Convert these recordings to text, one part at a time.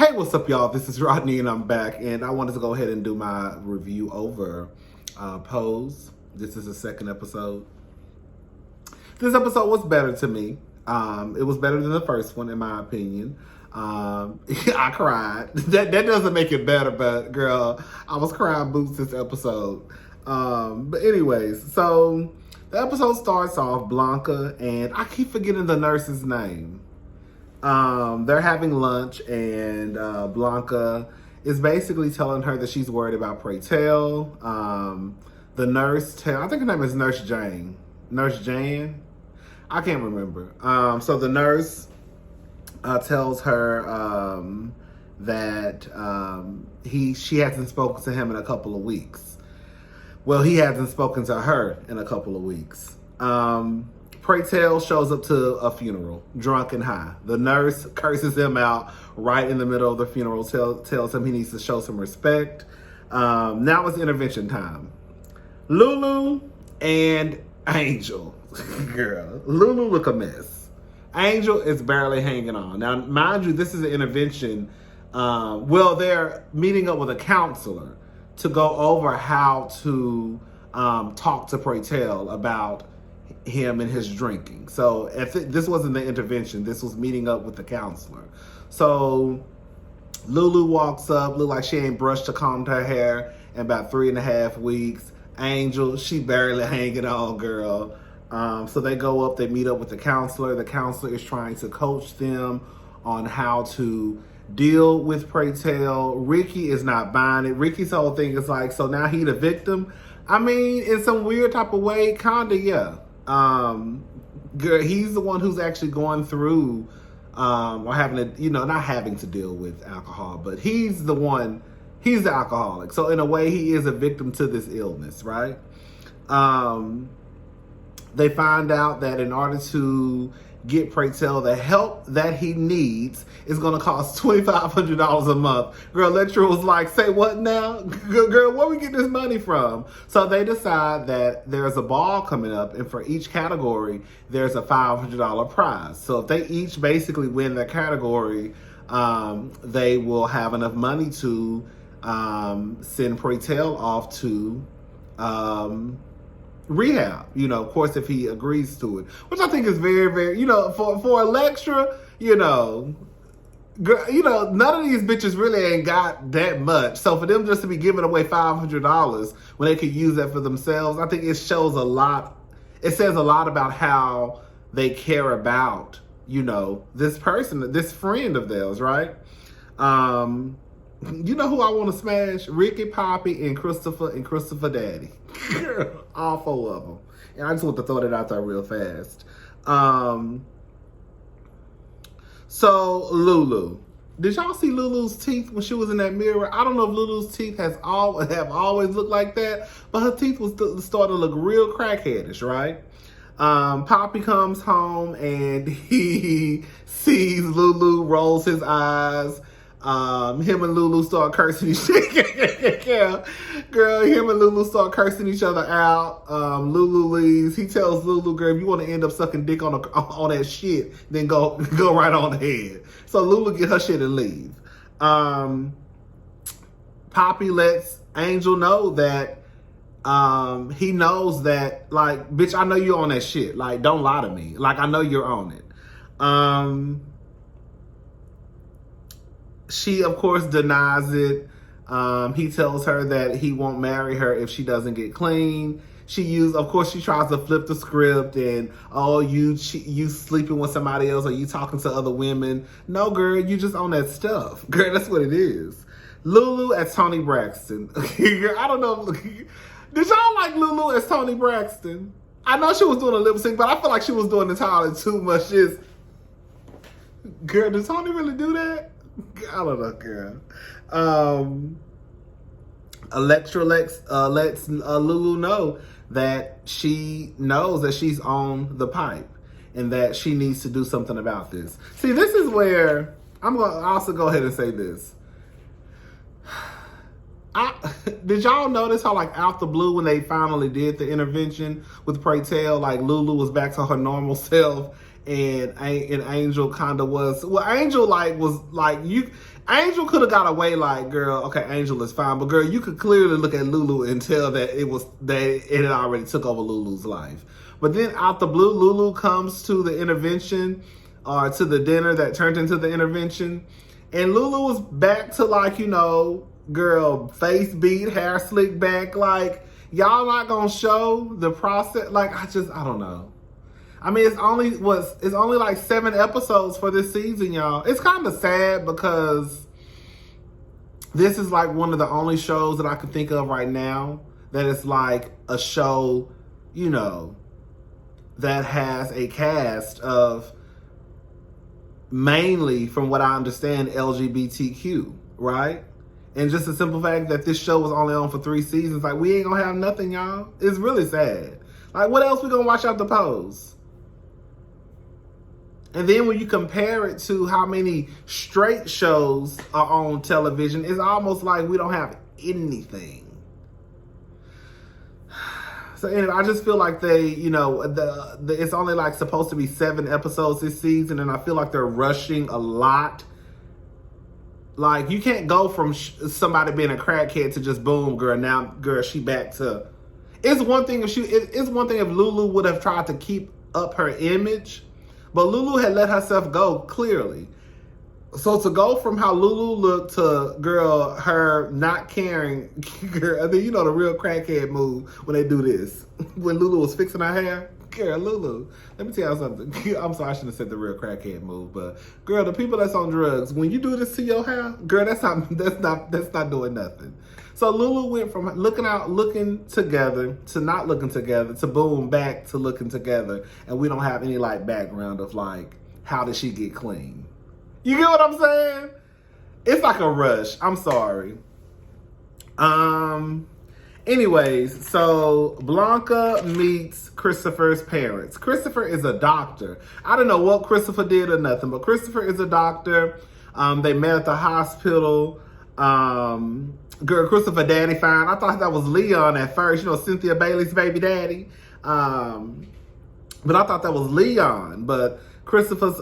Hey, what's up, y'all? This is Rodney, and I'm back, and I wanted to go ahead and do my review over Pose. This is the second episode. This episode was better to me. It was better than the first one, in my opinion. I cried. That doesn't make it better, but girl, I was crying boots this episode. But anyways, so the episode starts off Blanca, and I keep forgetting the nurse's name. They're having lunch, and Blanca is basically telling her that she's worried about Pray Tell. The nurse, I think her name is Nurse Jane. Nurse Jan? I can't remember. So the nurse tells her that she hasn't spoken to him in a couple of weeks. Well, he hasn't spoken to her in a couple of weeks. Pray Tell shows up to a funeral, drunk and high. The nurse curses him out right in the middle of the funeral, tells him he needs to show some respect. Now it's intervention time. Lulu and Angel. Girl, Lulu look a mess. Angel is barely hanging on. Now, mind you, this is an intervention. They're meeting up with a counselor to go over how to talk to Pray Tell about him and his drinking. So this wasn't the intervention. This was meeting up with the counselor. So Lulu walks up, look like she ain't brushed or combed her hair in about 3.5 weeks. Angel, she barely hanging on, girl. So they go up, they meet up with the counselor. The counselor is trying to coach them on how to deal with Pray Tell. Ricky is not buying it. Ricky's whole thing is like, so now he the victim? I mean, in some weird type of way, kinda, yeah. Girl, he's the one who's actually going through or having to, not having to deal with alcohol, but he's the alcoholic. So in a way, he is a victim to this illness, right? They find out that in order to get Pray Tell the help that he needs is going to cost $2,500 a month. Girl, Lecturer was like, say what now? Girl, where we get this money from? So they decide that there's a ball coming up, and for each category, there's a $500 prize. So if they each basically win their category, they will have enough money to send Pray Tell off to rehab, of course, if he agrees to it, which I think is very, very, for a lecturer, girl, none of these bitches really ain't got that much. So for them just to be giving away $500 when they could use that for themselves, I think it shows a lot. It says a lot about how they care about, this person, this friend of theirs, right? You know who I want to smash? Ricky, Poppy, and Christopher Daddy. All 4 of them. And I just want to throw that out there real fast. So Lulu. Did y'all see Lulu's teeth when she was in that mirror? I don't know if Lulu's teeth have always looked like that, but her teeth was starting to look real crackheadish, right? Poppy comes home and he sees Lulu, rolls his eyes. Him and Lulu start cursing each other. Girl, him and Lulu start cursing each other out. Lulu leaves. He tells Lulu, girl, if you want to end up sucking dick on that shit, then go right on ahead. So Lulu get her shit and leave. Poppy lets Angel know that he knows that, like, bitch, I know you're on that shit. Like, don't lie to me. Like, I know you're on it. She, of course, denies it. He tells her that he won't marry her if she doesn't get clean. She tries to flip the script and, oh, you sleeping with somebody else, or you talking to other women. No, girl, you just on that stuff. Girl, that's what it is. Lulu as Toni Braxton. Girl, I don't know. Did y'all like Lulu as Toni Braxton? I know she was doing a lip sync, but I feel like she was doing entirely too much. Girl, did Toni really do that? I don't know, girl. Electra lets Lulu know that she knows that she's on the pipe and that she needs to do something about this. See, this is where I'm going to also go ahead and say this. Did y'all notice how, like, out the blue, when they finally did the intervention with Pray Tell, like, Lulu was back to her normal self and Angel kind of was. Well, Angel was like you. Angel could have got away like, girl, okay, Angel is fine, but girl, you could clearly look at Lulu and tell that it had already took over Lulu's life. But then out the blue, Lulu comes to the intervention or to the dinner that turned into the intervention, and Lulu was back to like, girl, face beat, hair slicked back, like y'all not gonna show the process. Like I don't know. I mean, it's only like 7 episodes for this season, y'all. It's kind of sad because this is like one of the only shows that I can think of right now that is like a show, that has a cast of mainly, from what I understand, LGBTQ, right? And just the simple fact that this show was only on for 3 seasons, like we ain't gonna have nothing, y'all. It's really sad. Like what else we gonna watch out the pose? And then when you compare it to how many straight shows are on television, it's almost like we don't have anything. So anyway, I just feel like they, it's only like supposed to be 7 episodes this season, and I feel like they're rushing a lot. Like you can't go from somebody being a crackhead to just boom, girl. Now, girl, she back to. It's one thing if Lulu would have tried to keep up her image. But Lulu had let herself go, clearly. So to go from how Lulu looked to, girl, her not caring, girl, and then the real crackhead move when they do this. When Lulu was fixing her hair, girl, Lulu, let me tell you something. I'm sorry, I shouldn't have said the real crackhead move, but girl, the people that's on drugs, when you do this to your hair, girl, that's not doing nothing. So Lulu went from looking together to not looking together to boom, back to looking together. And we don't have any like background of like, how did she get clean? You get what I'm saying? It's like a rush. I'm sorry. Anyways, so Blanca meets Christopher's parents. Christopher is a doctor. I don't know what Christopher did or nothing, but Christopher is a doctor. They met at the hospital. Girl, Christopher daddy fine. I thought that was Leon at first, Cynthia Bailey's baby daddy. But I thought that was Leon. But Christopher's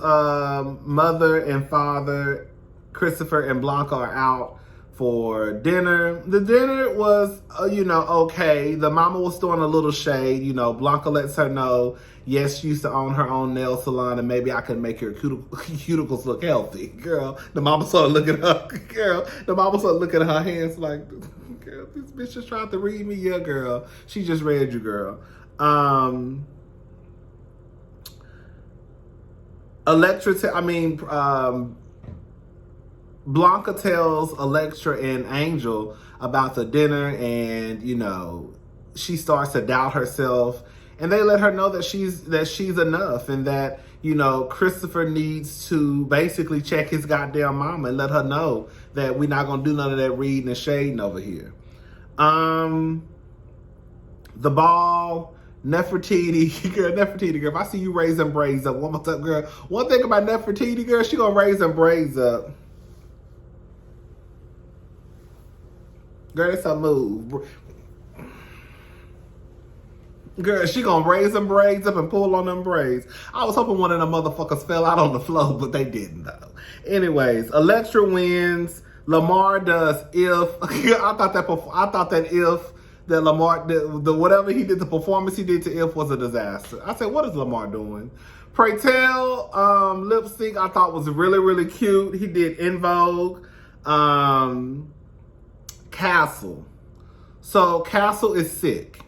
mother and father, Christopher and Blanca, are out for dinner. The dinner was, okay. The mama was throwing a little shade. Blanca lets her know, yes, she used to own her own nail salon, and maybe I can make your cuticles look healthy. Girl, the mama started looking at her. Girl, the mama started looking at her hands like, girl, this bitch just tried to read me. Yeah, girl, she just read you, girl. Blanca tells Electra and Angel about the dinner, and she starts to doubt herself, and they let her know that she's enough, and that Christopher needs to basically check his goddamn mama and let her know that we're not gonna do none of that reading and shading over here. The ball. Nefertiti, girl, if I see you raise them braids up one more time, girl. One thing about Nefertiti, girl, she gonna raise them braids up. Girl, that's her move. Girl, she gonna raise them braids up and pull on them braids. I was hoping one of them motherfuckers fell out on the floor, but they didn't though. Anyways, Electra wins. Lamar does if. I thought that if that Lamar, the whatever he did, the performance he did to If was a disaster. I said, what is Lamar doing? Pray Tell lip sync I thought was really, really cute. He did In Vogue. Castle. So Castle is sick.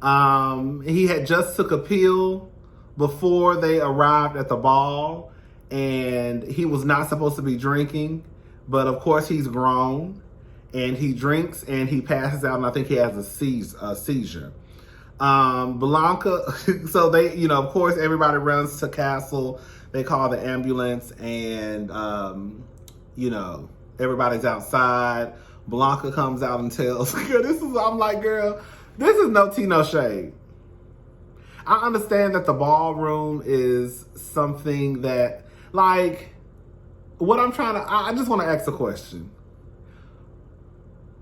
He had just took a pill before they arrived at the ball, and he was not supposed to be drinking, but of course he's grown. And he drinks and he passes out, and I think he has a seizure. Blanca, so they, of course, everybody runs to Castle. They call the ambulance, and, everybody's outside. Blanca comes out and tells, I'm like, girl, this is no tea, no shade. I understand that the ballroom is something that, like, I just want to ask a question.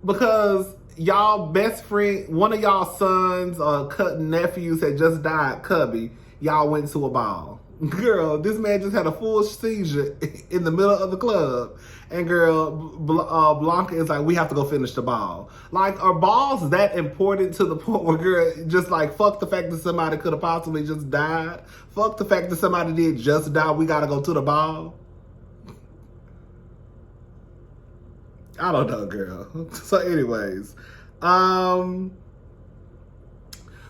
Because y'all best friend, one of y'all sons or nephews had just died, Cubby, y'all went to a ball. Girl, this man just had a full seizure in the middle of the club. And girl, Blanca is like, we have to go finish the ball. Like, are balls that important to the point where, girl, just like, fuck the fact that somebody could have possibly just died? Fuck the fact that somebody did just die. We got to go to the ball? I don't know, girl. So anyways,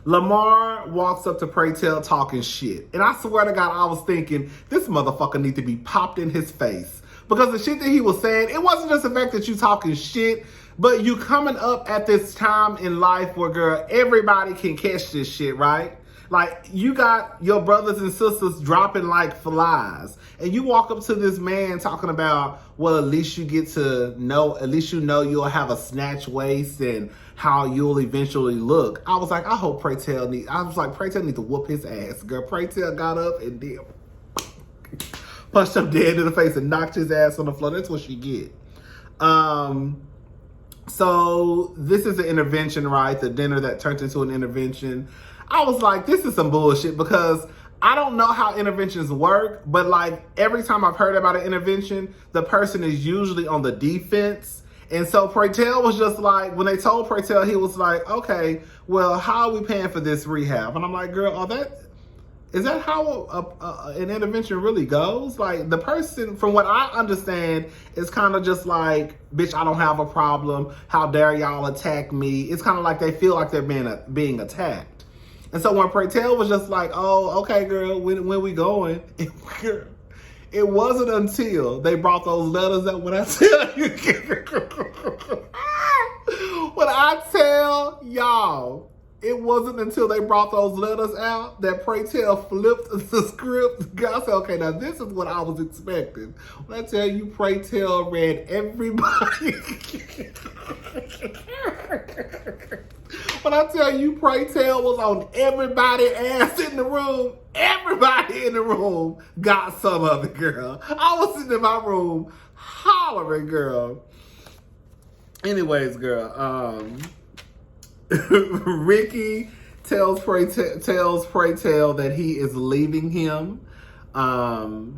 Lamar walks up to Pray Tell talking shit. And I swear to God, I was thinking, this motherfucker need to be popped in his face. Because the shit that he was saying, it wasn't just the fact that you talking shit, but you coming up at this time in life where, girl, everybody can catch this shit, right? Like, you got your brothers and sisters dropping like flies. And you walk up to this man talking about, well, at least you get to know, at least you know you'll have a snatch waist and how you'll eventually look. I was like, I hope Pray Tell need to whoop his ass. Girl, Pray Tell got up and then punched him dead in the face and knocked his ass on the floor. That's what she get. So this is an intervention, right? The dinner that turned into an intervention. I was like, this is some bullshit because I don't know how interventions work, but like every time I've heard about an intervention, the person is usually on the defense. And so Pray Tell was just like, when they told Pray Tell, he was like, okay, well, how are we paying for this rehab? And I'm like, girl, is that how an intervention really goes? Like, the person, from what I understand, is kind of just like, bitch, I don't have a problem. How dare y'all attack me? It's kind of like they feel like they're being attacked. And so when Pray Tell was just like, oh, okay, girl, when we going? It wasn't until they brought those letters up. When I tell you, when I tell y'all, it wasn't until they brought those letters out that Pray Tell flipped the script. I said, okay, now this is what I was expecting. When I tell you, Pray Tell read everybody. When I tell you, Pray Tell was on everybody's ass in the room. Everybody in the room got some of it, girl. I was sitting in my room hollering, girl. Anyways, girl, Ricky tells Pray Tell that he is leaving him. Of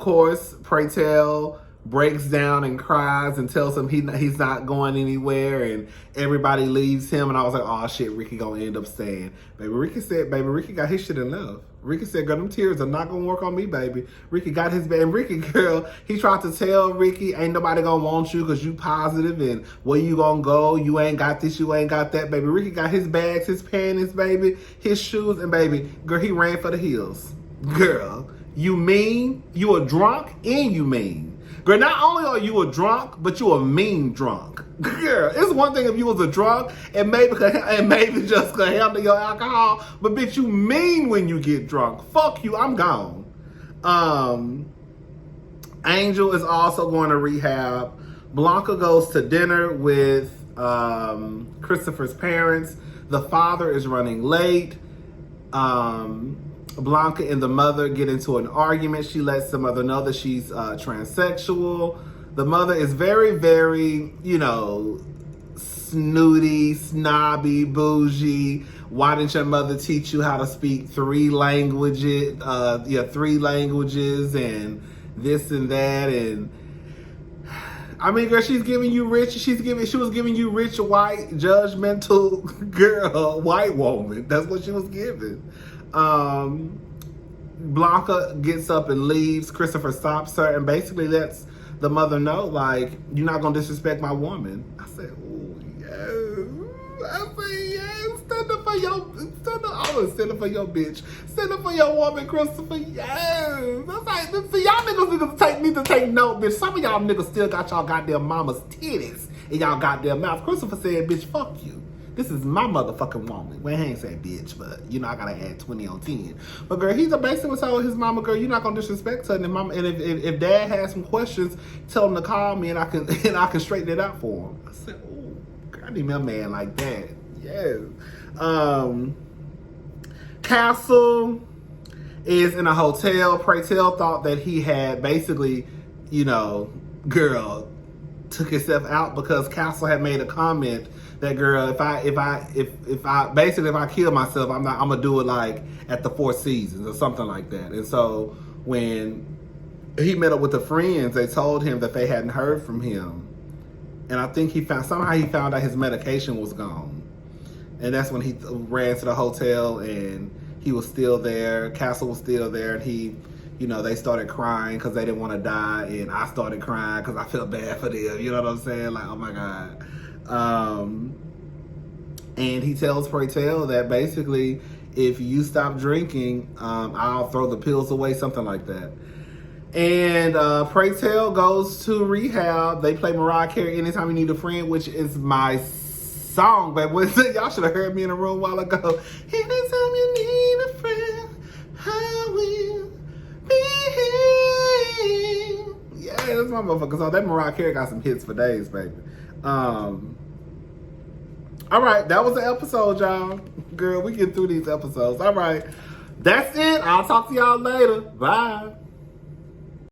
course, Pray Tell breaks down and cries and tells him he's not going anywhere, and everybody leaves him. And I was like, oh shit, Ricky gonna end up staying. Baby Ricky got his shit and left. Ricky said, girl, them tears are not gonna work on me, baby. Ricky got his bag. And Ricky, girl, he tried to tell Ricky, ain't nobody gonna want you because you positive, and where you gonna go? You ain't got this, you ain't got that, baby. Ricky got his bags, his panties, baby, his shoes, and baby, girl, he ran for the hills. Girl, you mean, you a drunk, and you mean. Girl, not only are you a drunk, but you a mean drunk. Girl, it's one thing if you was a drunk and maybe just could handle your alcohol, but bitch, you mean when you get drunk. Fuck you, I'm gone. Angel is also going to rehab. Blanca goes to dinner with Christopher's parents. The father is running late. Blanca and the mother get into an argument. She lets the mother know that she's transsexual. The mother is very, very, snooty, snobby, bougie. Why didn't your mother teach you how to speak three languages and this and that? And I mean, girl, she was giving you rich, white, judgmental girl, white woman. That's what she was giving. Blanca gets up and leaves. Christopher stops her and basically lets the mother know, like, you're not gonna disrespect my woman. I said, oh yes. I said, yes. Stand up for your bitch. Stand up for your woman, Christopher. Yes. I was like, see, y'all niggas need to take note, bitch. Some of y'all niggas still got y'all goddamn mama's titties in y'all goddamn mouth. Christopher said, bitch, fuck you. This is my motherfucking woman. Well, he ain't say bitch, but I gotta add 20 on 10. But girl, he's basically told his mama, girl, you're not gonna disrespect her. And mama, and if dad has some questions, tell him to call me and I can straighten it out for him. I said, oh, girl, I need me a man like that. Yes. Castle is in a hotel. Pray Tell thought that he had basically, girl, took himself out because Castle had made a comment that girl, if I kill myself, I'm gonna do it like at the Four Seasons or something like that. And so when he met up with the friends, they told him that they hadn't heard from him. And I think he found out his medication was gone. And that's when he ran to the hotel, and he was still there. Castle was still there, and they started crying because they didn't want to die, and I started crying because I felt bad for them. You know what I'm saying? Like, oh my God. And he tells Pray Tell that basically, if you stop drinking, I'll throw the pills away, something like that. And Pray Tell goes to rehab. They play Mariah Carey, Anytime You Need a Friend, which is my song, baby. Y'all should have heard me in the room a while ago. Anytime you need a friend, I will be here. Yeah, that's my motherfucker song. That Mariah Carey got some hits for days, baby. All right, that was the episode, y'all. Girl, we get through these episodes. All right, that's it. I'll talk to y'all later. Bye.